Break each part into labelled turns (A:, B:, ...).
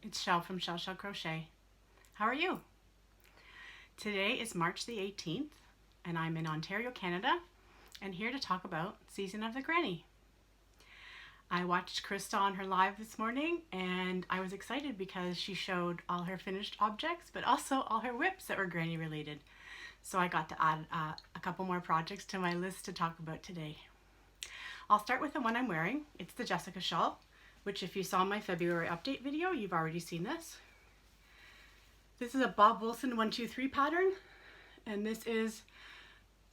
A: It's Shawl from Shawl Crochet. How are you? Today is March the 18th and I'm in Ontario, Canada, and here to talk about Season of the Granny. I watched Christa on her live this morning and I was excited because she showed all her finished objects but also all her whips that were granny related. So I got to add a couple more projects to my list to talk about today. I'll start with the one I'm wearing. It's the Jessica shawl, which if you saw my February update video, you've already seen this. This is a Bob Wilson 123 pattern, and this is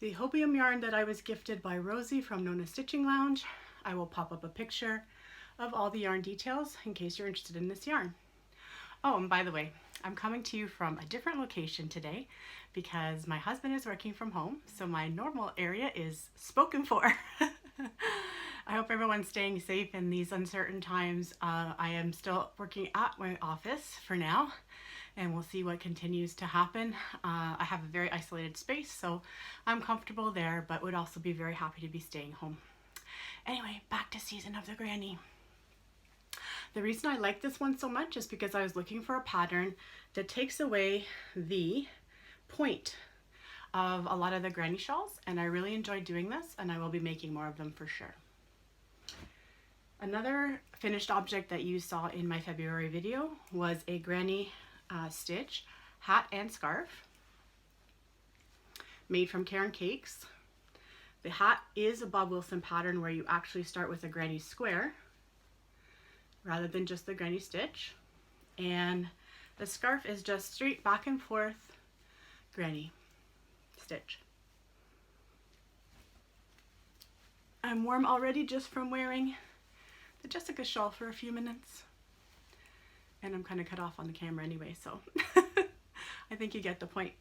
A: the hopium yarn that I was gifted by Rosie from Nonna Stitching Lounge. I will pop up a picture of all the yarn details in case you're interested in this yarn. Oh, and by the way, I'm coming to you from a different location today because my husband is working from home, so my normal area is spoken for. I hope everyone's staying safe in these uncertain times. I am still working at my office for now, and we'll see what continues to happen. I have a very isolated space, so I'm comfortable there, but would also be very happy to be staying home. Anyway, back to Season of the Granny. The reason I like this one so much is because I was looking for a pattern that takes away the point of a lot of the granny shawls, and I really enjoyed doing this, and I will be making more of them for sure. Another finished object that you saw in my February video was a granny stitch hat and scarf made from Karen Cakes. The hat is a Bob Wilson pattern where you actually start with a granny square rather than just the granny stitch, and the scarf is just straight back and forth granny stitch. I'm warm already just from wearing the Jessica shawl for a few minutes, and I'm kind of cut off on the camera anyway, so I think you get the point.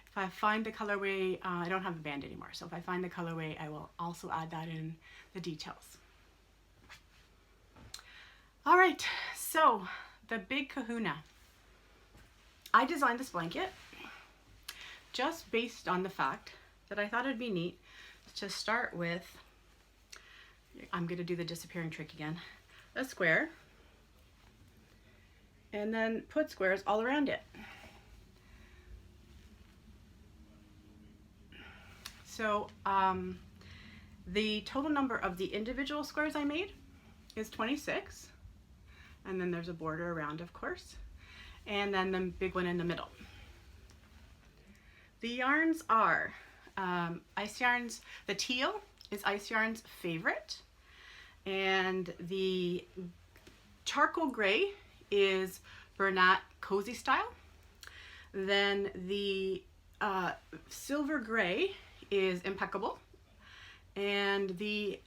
A: If I find the colorway, I don't have a band anymore, so if I find the colorway, I will also add that in the details. All right, so the big kahuna. I designed this blanket just based on the fact that I thought it'd be neat to start with, I'm going to do the disappearing trick again, a square, and then put squares all around it. So the total number of the individual squares I made is 26, and then there's a border around, of course, and then the big one in the middle. The yarns are Ice Yarns. The teal is Ice Yarn's favorite, and the charcoal gray is Bernat Cozy Style. Then the silver gray is Impeccable, and the,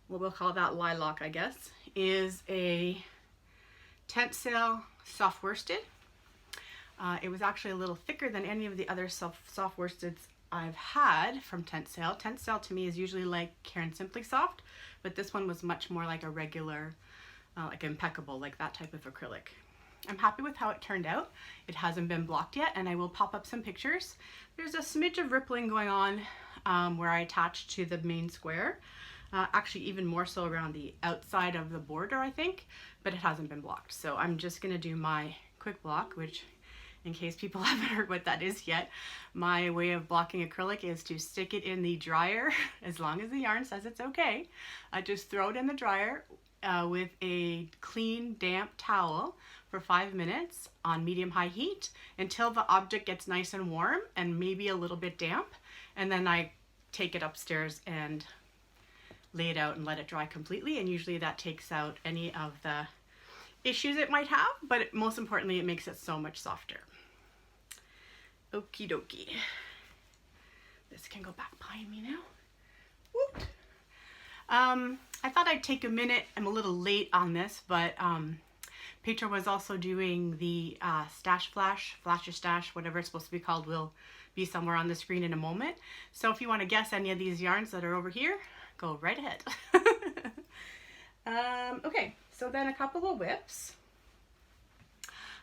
A: what we'll call that lilac, I guess, is a tent sale soft worsted. It was actually a little thicker than any of the other soft worsteds I've had from Tent Sale. Tent Sale to me is usually like Caron Simply Soft, but this one was much more like a regular, like Impeccable, like that type of acrylic. I'm happy with how it turned out. It hasn't been blocked yet, and I will pop up some pictures. There's a smidge of rippling going on where I attached to the main square. Actually even more so around the outside of the border, I think, but it hasn't been blocked. So I'm just gonna do my quick block, which, in case people haven't heard what that is yet, my way of blocking acrylic is to stick it in the dryer, as long as the yarn says it's okay. I just throw it in the dryer with a clean, damp towel for 5 minutes on medium-high heat until the object gets nice and warm and maybe a little bit damp, and then I take it upstairs and lay it out and let it dry completely, and usually that takes out any of the issues it might have, but most importantly, it makes it so much softer. Okie dokie. This can go back behind me now. Woot. I thought I'd take a minute. I'm a little late on this, but Petra was also doing the stash flash your stash, whatever it's supposed to be called, will be somewhere on the screen in a moment. So if you want to guess any of these yarns that are over here, go right ahead. Okay, so then a couple of whips.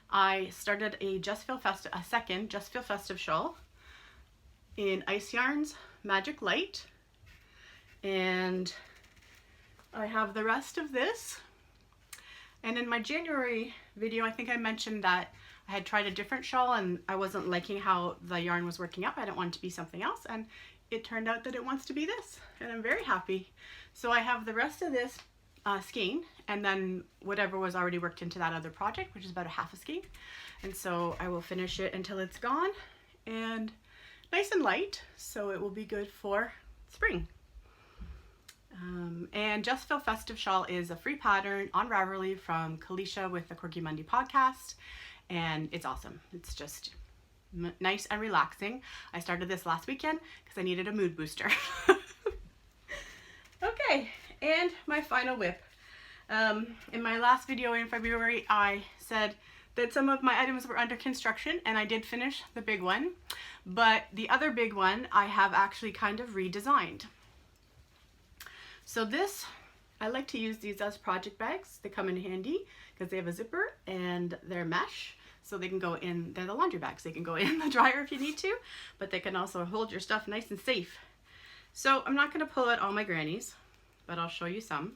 A: I started a second Just Feel Festive shawl in Ice Yarns Magic Light, and I have the rest of this And in my January video, I think I mentioned that I had tried a different shawl and I wasn't liking how the yarn was working up. I didn't want it to be something else, and it turned out that it wants to be this, and I'm very happy. So I have the rest of this skein, and then whatever was already worked into that other project, which is about a half a skein. And so I will finish it until it's gone and nice and light, so it will be good for spring. And Just Feel Festive Shawl is a free pattern on Ravelry from Kalisha with the Quirky Monday podcast, and it's awesome. It's just nice and relaxing. I started this last weekend because I needed a mood booster. Okay, and my final whip. In my last video in February, I said that some of my items were under construction, and I did finish the big one, but the other big one I have actually kind of redesigned. So this, I like to use these as project bags. They come in handy because they have a zipper and they're mesh, so they can go in, they're the laundry bags. They can go in the dryer if you need to, but they can also hold your stuff nice and safe. So I'm not going to pull out all my grannies, but I'll show you some.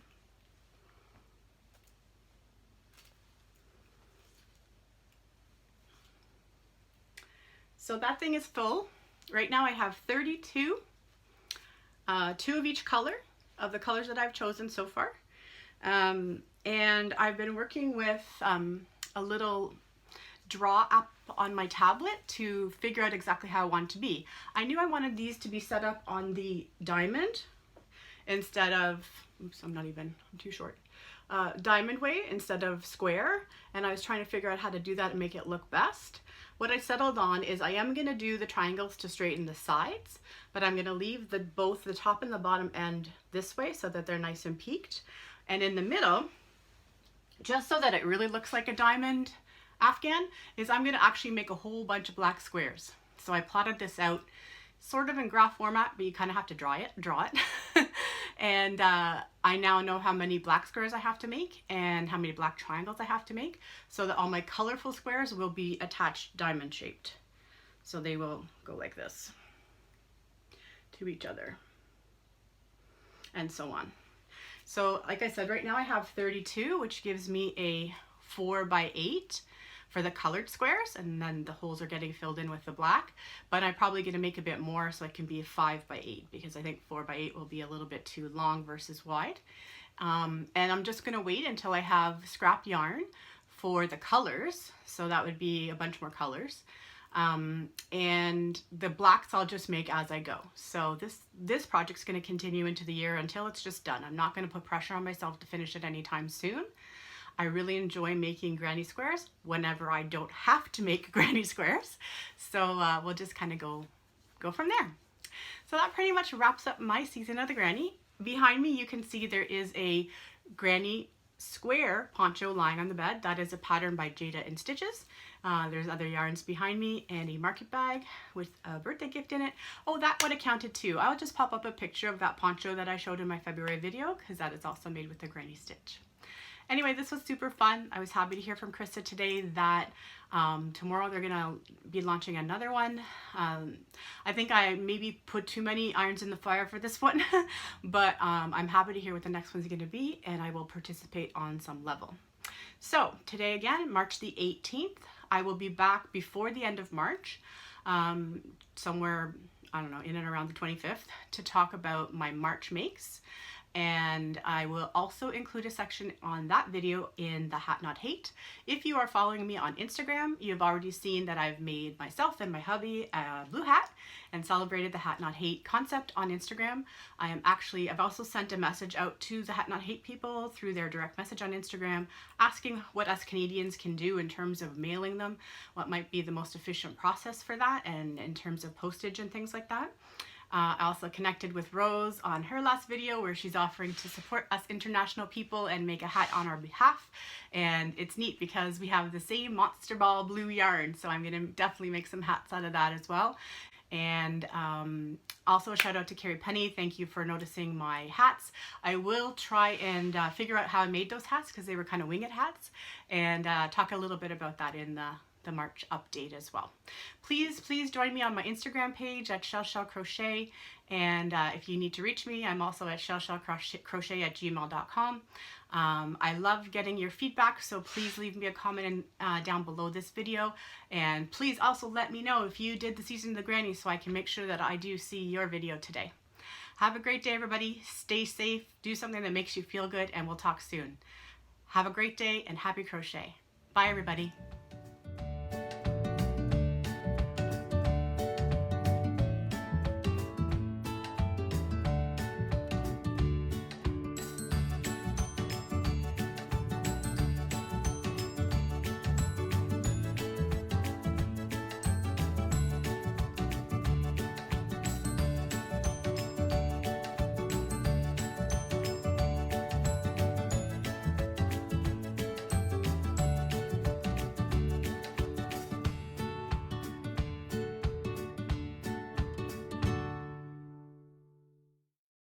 A: So that thing is full. Right now I have 32, 2 of each color, of the colors that I've chosen so far. And I've been working with a little draw app on my tablet to figure out exactly how I want it to be. I knew I wanted these to be set up on the diamond instead of, oops, I'm too short, diamond way instead of square, and I was trying to figure out how to do that and make it look best. What I settled on is I am going to do the triangles to straighten the sides, but I'm going to leave both the top and the bottom end this way so that they're nice and peaked. And in the middle, just so that it really looks like a diamond afghan, is I'm going to actually make a whole bunch of black squares. So I plotted this out sort of in graph format, but you kind of have to draw it. And I now know how many black squares I have to make and how many black triangles I have to make, so that all my colorful squares will be attached diamond shaped. So they will go like this to each other and so on. So like I said, right now I have 32, which gives me a 4 by 8 for the colored squares, and then the holes are getting filled in with the black, but I'm probably going to make a bit more so it can be a 5 by 8 because I think 4 by 8 will be a little bit too long versus wide. And I'm just going to wait until I have scrap yarn for the colors, so that would be a bunch more colors. And the blacks I'll just make as I go. So this project's going to continue into the year until it's just done. I'm not going to put pressure on myself to finish it anytime soon. I really enjoy making granny squares whenever I don't have to make granny squares. So we'll just kind of go from there. So that pretty much wraps up my season of the granny. Behind me you can see there is a granny square poncho lying on the bed. That is a pattern by Jayda InStitches. There's other yarns behind me and a market bag with a birthday gift in it. Oh, that would have counted too. I'll just pop up a picture of that poncho that I showed in my February video because that is also made with a granny stitch. Anyway, this was super fun. I was happy to hear from Christa today that tomorrow they're gonna be launching another one. I think I maybe put too many irons in the fire for this one, but I'm happy to hear what the next one's gonna be, and I will participate on some level. So today again, March the 18th, I will be back before the end of March, somewhere, I don't know, in and around the 25th, to talk about my March makes. And I will also include a section on that video in the Hat Not Hate. If you are following me on Instagram, you've already seen that I've made myself and my hubby a blue hat and celebrated the Hat Not Hate concept on Instagram. I've also sent a message out to the Hat Not Hate people through their direct message on Instagram, asking what us Canadians can do in terms of mailing them, what might be the most efficient process for that, and in terms of postage and things like that. I also connected with Rose on her last video where she's offering to support us international people and make a hat on our behalf. And it's neat because we have the same monster ball blue yarn, so I'm going to definitely make some hats out of that as well. And also a shout out to Carrie Penny. Thank you for noticing my hats. I will try and figure out how I made those hats because they were kind of winged hats, and talk a little bit about that in the March update as well. Please join me on my Instagram page at shellshellcrochet, and if you need to reach me, I'm also at shellshellcrochet@gmail.com. I love getting your feedback, so please leave me a comment down below this video, and please also let me know if you did the Season of the Granny so I can make sure that I do see your video today. Have a great day, everybody. Stay safe, do something that makes you feel good, and we'll talk soon. Have a great day and happy crochet. Bye, everybody.